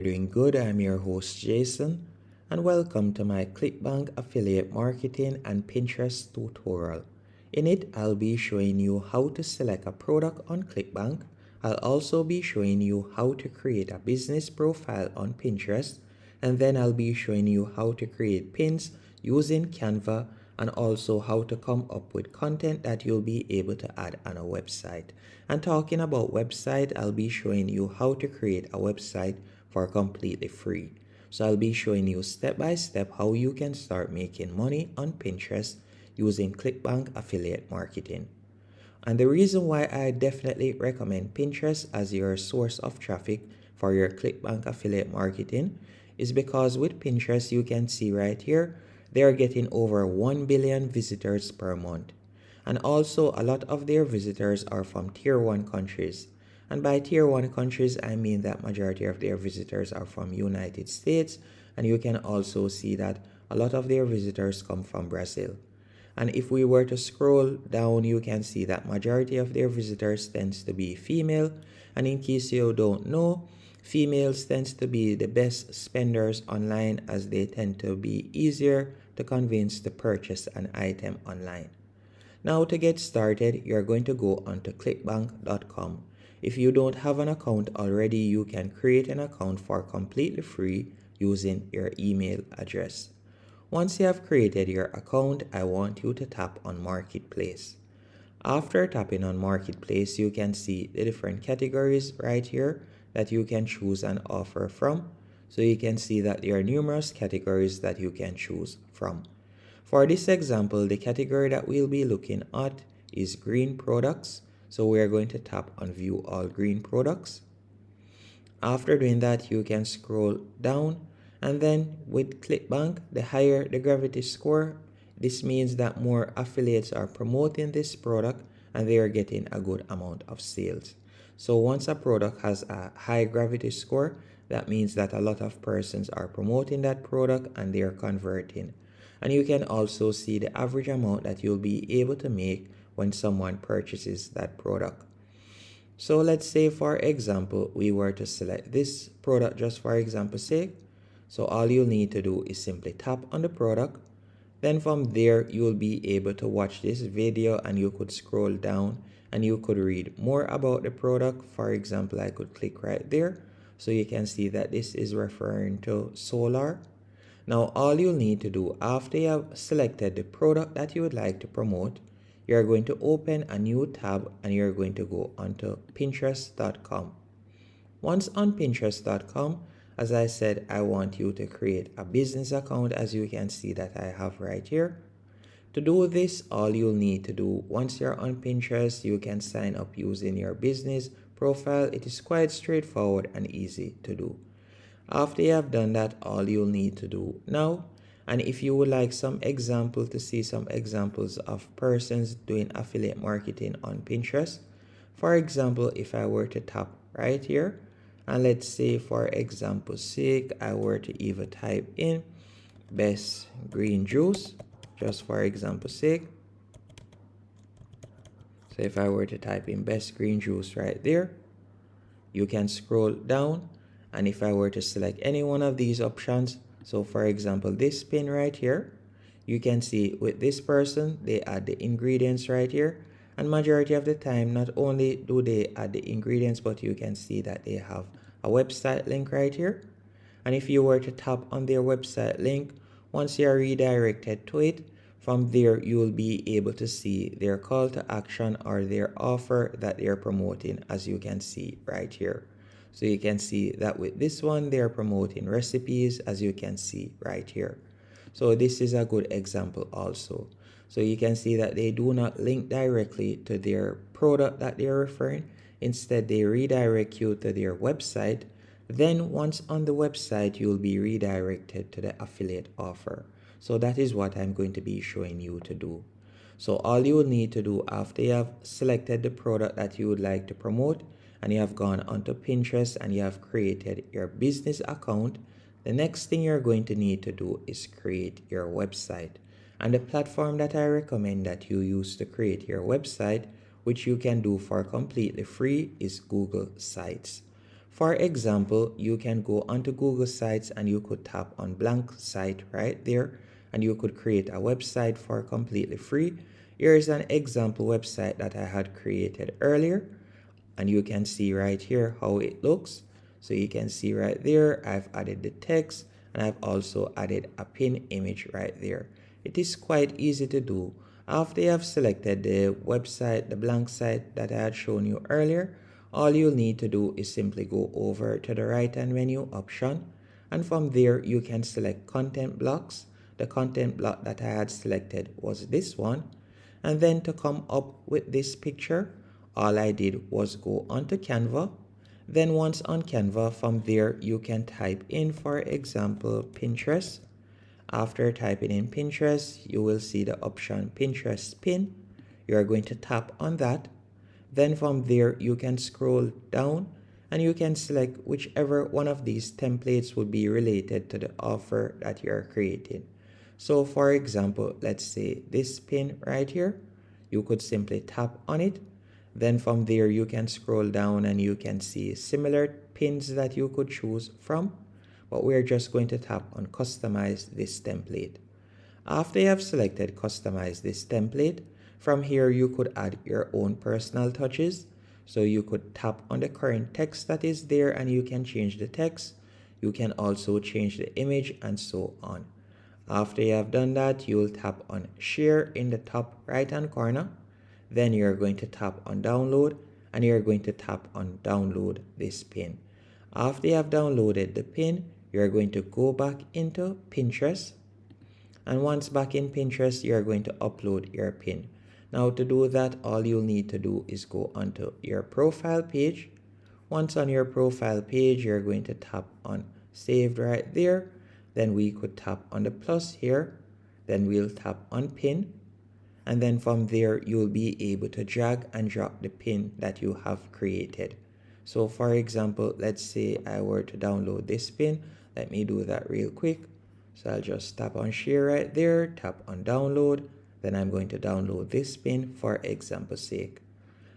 Doing good. I'm your host Jason, and welcome to my Clickbank affiliate marketing and Pinterest tutorial. In it, I'll be showing you how to select a product on Clickbank. I'll also be showing you how to create a business profile on Pinterest, and then I'll be showing you how to create pins using Canva and also how to come up with content that you'll be able to add on a website. And talking about website, I'll be showing you how to create a website for completely free. So I'll be showing you step by step how you can start making money on Pinterest using Clickbank affiliate marketing. And the reason why I definitely recommend Pinterest as your source of traffic for your Clickbank affiliate marketing is because with Pinterest, you can see right here, they are getting over 1 billion visitors per month. And also a lot of their visitors are from tier 1 countries. And by tier 1 countries, I mean that majority of their visitors are from United States. And you can also see that a lot of their visitors come from Brazil. And if we were to scroll down, you can see that majority of their visitors tends to be female. And in case you don't know, females tends to be the best spenders online as they tend to be easier to convince to purchase an item online. Now to get started, you're going to go onto clickbank.com. If you don't have an account already, you can create an account for completely free using your email address. Once you have created your account, I want you to tap on Marketplace. After tapping on Marketplace, you can see the different categories right here that you can choose an offer from. So you can see that there are numerous categories that you can choose from. For this example, the category that we'll be looking at is green products. So we are going to tap on View All Green Products. After doing that, you can scroll down, and then with Clickbank, the higher the gravity score, this means that more affiliates are promoting this product and they are getting a good amount of sales. So once a product has a high gravity score, that means that a lot of persons are promoting that product and they are converting. And you can also see the average amount that you'll be able to make when someone purchases that product. So let's say, for example, we were to select this product just for example's sake. So all you'll need to do is simply tap on the product. Then from there, you'll be able to watch this video and you could scroll down and you could read more about the product. For example, I could click right there. So you can see that this is referring to solar. Now, all you'll need to do after you have selected the product that you would like to promote, you're going to open a new tab and you're going to go onto Pinterest.com. Once on Pinterest.com, as I said, I want you to create a business account, as you can see that I have right here. To do this, all you'll need to do once you're on Pinterest, you can sign up using your business profile. It is quite straightforward and easy to do. After you have done that, all you'll need to do now, and if you would like some example to see some examples of persons doing affiliate marketing on Pinterest, for example, if I were to tap right here, and let's say for example's sake, I were to even type in best green juice, just for example's sake. So if I were to type in best green juice right there, you can scroll down. And if I were to select any one of these options, so for example, this pin right here, you can see with this person, they add the ingredients right here. And majority of the time, not only do they add the ingredients, but you can see that they have a website link right here. And if you were to tap on their website link, once you are redirected to it, from there, you will be able to see their call to action or their offer that they are promoting, as you can see right here. So you can see that with this one, they are promoting recipes, as you can see right here. So this is a good example also. So you can see that they do not link directly to their product that they're referring. Instead, they redirect you to their website. Then once on the website, you'll be redirected to the affiliate offer. So that is what I'm going to be showing you to do. So all you will need to do after you have selected the product that you would like to promote, and you have gone onto Pinterest and you have created your business account, the next thing you're going to need to do is create your website. And the platform that I recommend that you use to create your website, which you can do for completely free, is Google Sites. For example, you can go onto Google Sites and you could tap on blank site right there and you could create a website for completely free. Here is an example website that I had created earlier, and you can see right here how it looks. So you can see right there, I've added the text and I've also added a pin image right there. It is quite easy to do. After you have selected the website, the blank site that I had shown you earlier, all you'll need to do is simply go over to the right hand menu option, and from there you can select content blocks. The content block that I had selected was this one, and then to come up with this picture, all I did was go onto Canva. Then once on Canva, from there you can type in, for example, Pinterest. After typing in Pinterest, you will see the option Pinterest pin. You are going to tap on that. Then from there you can scroll down and you can select whichever one of these templates would be related to the offer that you are creating. So for example, let's say this pin right here, you could simply tap on it. Then from there you can scroll down and you can see similar pins that you could choose from, but we're just going to tap on customize this template. After you have selected customize this template, from here you could add your own personal touches. So you could tap on the current text that is there and you can change the text. You can also change the image and so on. After you have done that, you'll tap on share in the top right hand corner. Then you're going to tap on download and you're going to tap on download this pin. After you have downloaded the pin, you're going to go back into Pinterest. And once back in Pinterest, you're going to upload your pin. Now to do that, all you'll need to do is go onto your profile page. Once on your profile page, you're going to tap on saved right there. Then we could tap on the plus here. Then we'll tap on pin. And then from there, you'll be able to drag and drop the pin that you have created. So for example, let's say I were to download this pin. Let me do that real quick. So I'll just tap on share right there, tap on download. Then I'm going to download this pin for example's sake.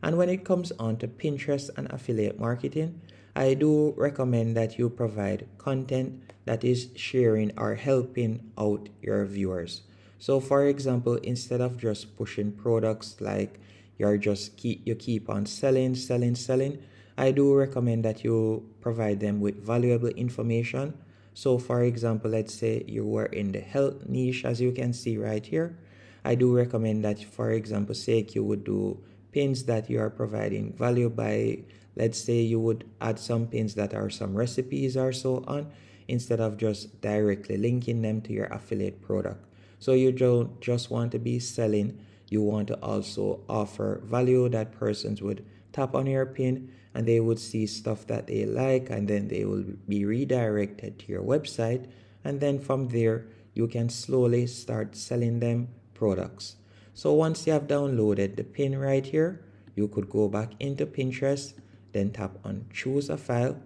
And when it comes on to Pinterest and affiliate marketing, I do recommend that you provide content that is sharing or helping out your viewers. So for example, instead of just pushing products like you keep on selling, I do recommend that you provide them with valuable information. So for example, let's say you were in the health niche, as you can see right here. I do recommend that, for example sake, you would do pins that you are providing value by. Let's say you would add some pins that are some recipes or so on, instead of just directly linking them to your affiliate product. So you don't just want to be selling, you want to also offer value that persons would tap on your pin and they would see stuff that they like, and then they will be redirected to your website, and then from there you can slowly start selling them products. So once you have downloaded the pin right here, you could go back into Pinterest, then tap on choose a file.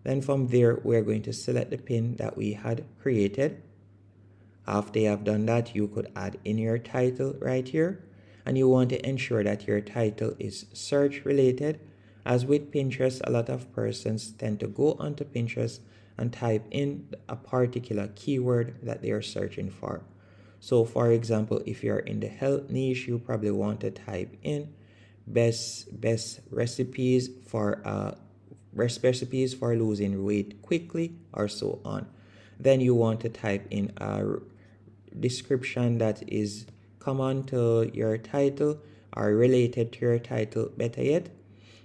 Then from there, we're going to select the pin that we had created. After you have done that, you could add in your title right here. And you want to ensure that your title is search related. As with Pinterest, a lot of persons tend to go onto Pinterest and type in a particular keyword that they are searching for. So for example, if you're in the health niche, you probably want to type in best recipes for recipes for losing weight quickly or so on. Then you want to type in a description that is common to your title or related to your title, better yet.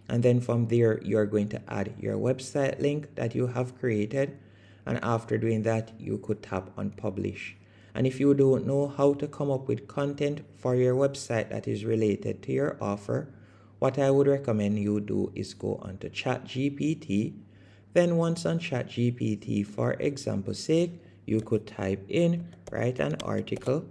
And then from there, you're going to add your website link that you have created. And after doing that, you could tap on publish. And if you don't know how to come up with content for your website that is related to your offer, what I would recommend you do is go onto ChatGPT. Then once on ChatGPT, for example's sake, you could type in, write an article.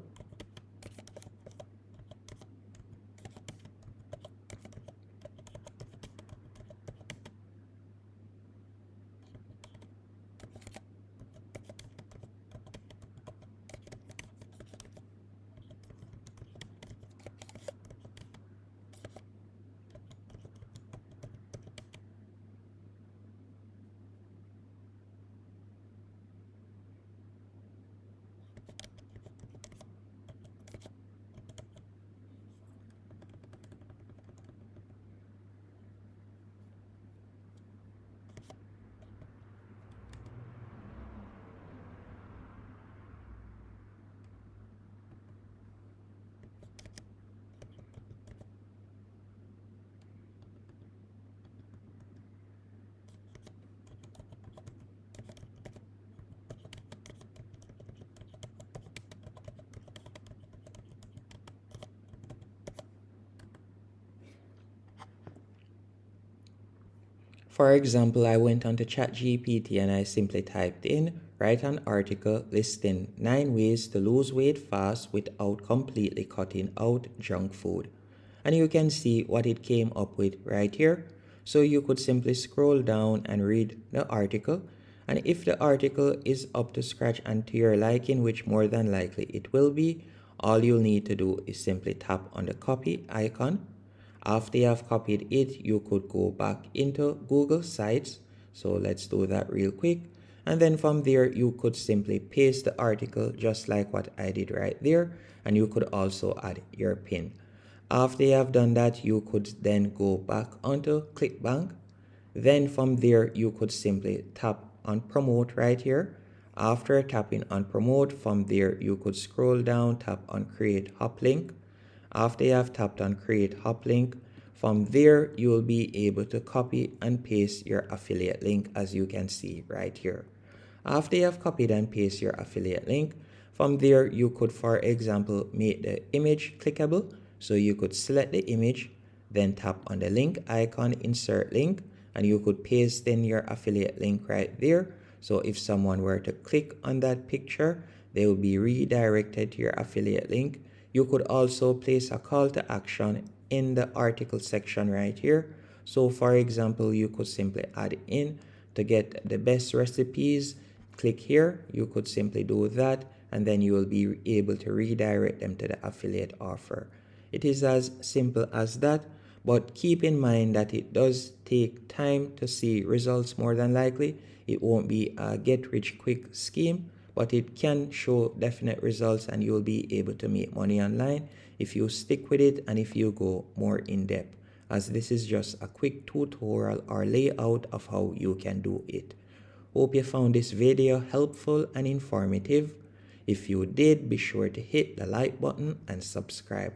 For example, I went onto ChatGPT and I simply typed in, write an article listing 9 ways to lose weight fast without completely cutting out junk food. And you can see what it came up with right here. So you could simply scroll down and read the article. And if the article is up to scratch and to your liking, which more than likely it will be, all you'll need to do is simply tap on the copy icon. After you have copied it, you could go back into Google Sites. So let's do that real quick. And then from there, you could simply paste the article just like what I did right there. And you could also add your pin. After you have done that, you could then go back onto Clickbank. Then from there, you could simply tap on promote right here. After tapping on promote, from there, you could scroll down, tap on create hop link. After you have tapped on create hop link, from there, you will be able to copy and paste your affiliate link as you can see right here. After you have copied and pasted your affiliate link, from there, you could, for example, make the image clickable. So you could select the image, then tap on the link icon, insert link, and you could paste in your affiliate link right there. So if someone were to click on that picture, they will be redirected to your affiliate link. You could also place a call to action in the article section right here. So for example, you could simply add in to get the best recipes. Click here, you could simply do that, and then you will be able to redirect them to the affiliate offer. It is as simple as that, but keep in mind that it does take time to see results. More than likely it won't be a get rich quick scheme, but it can show definite results and you'll be able to make money online if you stick with it and if you go more in depth, as this is just a quick tutorial or layout of how you can do it. Hope you found this video helpful and informative. If you did, be sure to hit the like button and subscribe.